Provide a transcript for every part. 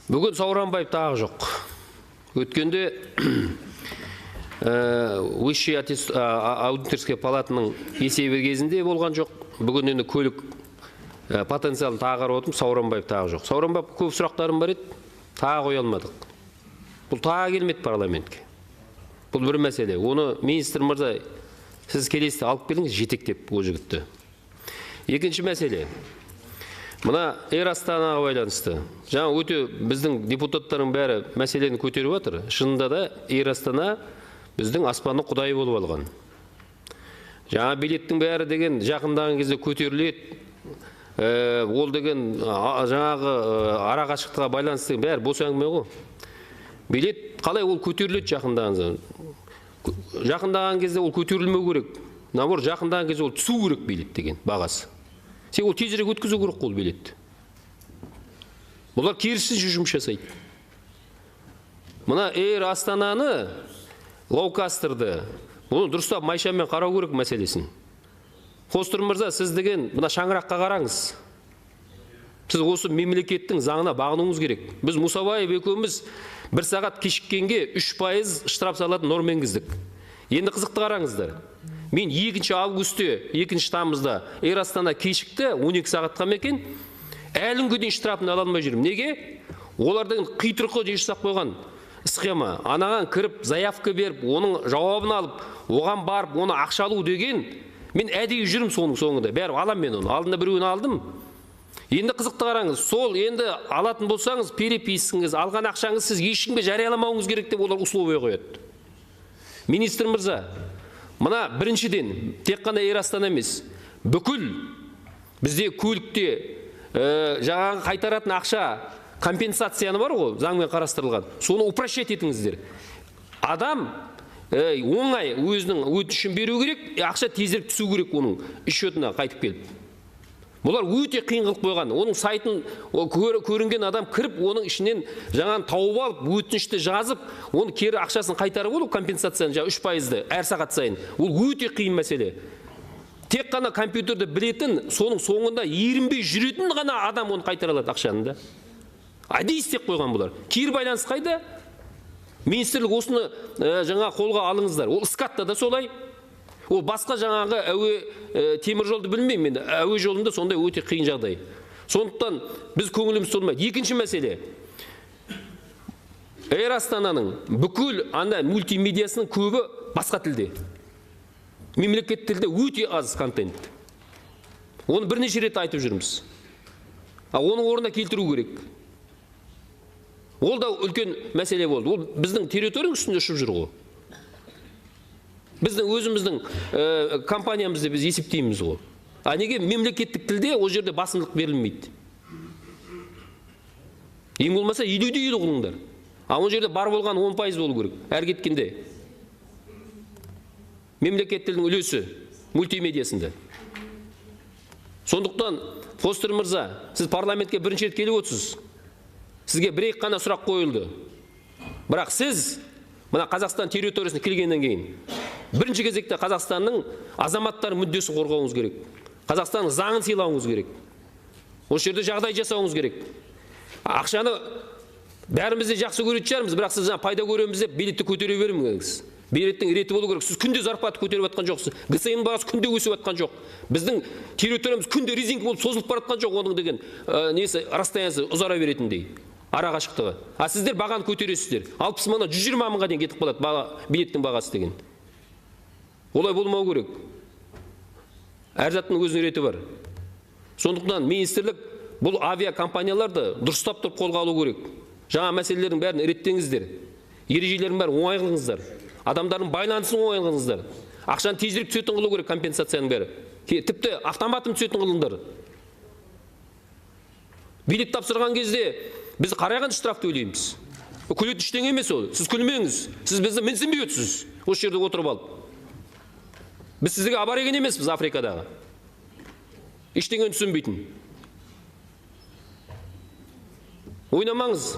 Бүгін Сауранбаев тағы жоқ. Өткенде Высший аудиторский палатының есебі кезінде болған жоқ. Бүгін енді көлік потенциалын тағы қарап отырмын, Сауранбаев тағы жоқ. Сауранбаев көп сұрақтарым бар еді, тағы қоя алмадық. Бұл тағы келмеді парламентке. Бұл бір мәселе. Оны министр мырза, сіз келесіде алып келіңіз, жетектеп ол жігітті. Екінші мәселе. Мына Эйр Астанаға байланысты. Жаңа өте біздің депутаттардың бәрі мәселені көтеріп жатыр. Шынында да Эйр Астана біздің аспанның құдайы болып алған. Жаңа билеттің бәрі деген жақындаған кезде көтеріледі. Ол деген жаңағы арақашықтыққа байланысты бәрі бос әңгіме ғой. Билет қалай ол көтеріледі жақындаған? Жақындаған кезде ол көтерілмеу керек. Наоборот, жақындаған кезде ол түсу керек билет деген бағасы. Сен ол тезірек өткізу керек ол билетті. Бұлар керісінше жұмыс жасайды. Мына Эйр Астананы, лоукастерді, бұны дұрыстап майшамен қарау керек мәселесін. Қостыр мырза, сіз деген мына шаңыраққа қараңыз. Сіз осы мемлекеттің заңына бағынуыңыз керек. Біз Мұсабаев екеуміз 1 сағат кешіккенге 3% штраф салатын норма енгіздік. Енді қызықты қараңыздар. Мен 2 августте, 2 тамызда Эйр Астана кешікті, 12 сағатқа мекен, әлінгі дейін штрафын ала алмай жүрмін. Неге? Олардың қитұрқы дейін жасап қойған схема. Анаған кіріп, заявка беріп, оның жауабын алып, оған барып, оны ақша алу деген, мен әдейі жүрмін соның соңында. Бәрі алам мен оны. Алдында біреуін алдым. Енді қызықты қараңыз. Сол енді алатын болсаңыз, перепискаңыз, алған ақшаңыз сіз ешкімге жарияламауыңыз керек деп олар условие қояды. Министр мырза, мына біріншіден, тек қана Эйр Астана емес, бүкіл бізде көлікте жаңағы қайтаратын ақша компенсацияны бар ғой, заңмен қарастырылған. Соны упрощать етіңіздер. Адам оңай өзінің өтінішін беру керек, ақша тезірек түсу керек оның счетына қайтып келіп. Бұлар өте қиын қылып қойған. Оның сайтын көрінген адам кіріп, оның ішінен жаңағы тауып алып, өтінішті жазып, оны кері ақшасын қайтарып алу, компенсацияны 3%-ді әр сағат сайын. Ол өте қиын мәселе. Тек қана компьютерді білетін, соның соңында ерінбей жүретін ғана адам оны қайтара алады ақшаны да. Әдейі істеп қойған бұлар. Кері байланыс қайда? Министрлік осыны жаңа қолға алыңыздар. Ол скатта да солай. Ол басқа жаңағы темір жолды білмеймін мен. Әуе жолында сондай өте қиын жағдай. Сондықтан біз көңіліміз толмайды. Екінші мәселе. Эйр Астананың бүкіл мультимедиасының көбі басқа тілде. Мемлекет тілде өте аз контент. Оны бірнеше рет айтып жүрміз. Оның орнына келтіру керек. Ол да үлкен мәселе болды. Ол біздің территорияның үстінде ұшып жүр ғой. Біздің өзіміздің компаниямызды біз есептейміз ғой. Неге мемлекеттік тілде ол жерде басымдылық берілмейді? Ең болмаса 50-де 50 қылыңдар. Ол жерде бар болған 10% болу керек. Әр кеткенде. Мемлекет тілдің үлесі мультимедиасында. Сондықтан, Қостыр мырза, сіз парламентке бірінші рет келіп отырсыз. Сізге бір-ек қана сұрақ қойылды. Бірақ сіз мына Қазақстан территориясына келгеннен кейін бірінші кезекте Қазақстанның азаматтар мүддесін қорғауыңыз керек. Қазақстанның заңын сыйлауыңыз керек. Осы жерде жағдай жасауыңыз керек. Ақшаны бәріміз де жақсы көретін шығармыз, бірақ сіз пайда көреміз деп билетті көтере бермеңіз. Билеттің реті болу керек. Сіз күнде зарплата көтеріп жатқан жоқсыз. ГСМ бағасы күнде өсіп жатқан жоқ. Біздің территориямыз күнде резинка болып созылып бара жатқан жоқ. Оның деген несі расстояниясы ұзара беретіндей. Арақашықтығы. Сіздер бағаны көтересіздер. 60 мыңнан 120 мыңға дейін кетіп қалады билеттің бағасы деген. Олай болмау керек. Әр заттың өзінің реті бар. Сондықтан министрлік бұл авиакомпанияларды дұрыстап тұрып қолға алу керек. Жаңа мәселелердің бәрін реттеңіздер. Ережелердің бәрін оңай қылыңыздар. Адамдардың байланысын оңай қылыңыздар. Ақшаны тезірек түсетін қылу керек компенсацияның бәрі. Тіпті автоматын түсетін қылыңдар. Билет тапсырған кезде біз қарайған штрафты төлейміз. Күлетін ештеңе емес ол. Сіз күлмеңіз. Сіз бізді менсінбей өтсіз. Осы жерде отырып алып. Біз сізге абареген емеспіз Африкадағы. Ештеңені түсінбейтін. Ойнамаңыз.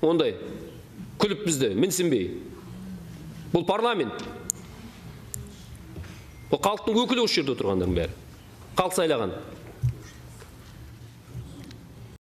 Ондай. Күліп бізді менсінбей. Бұл парламент. Бұл халықтың өкілі осы жерде отырғандардың бәрі. Халық сайлаған.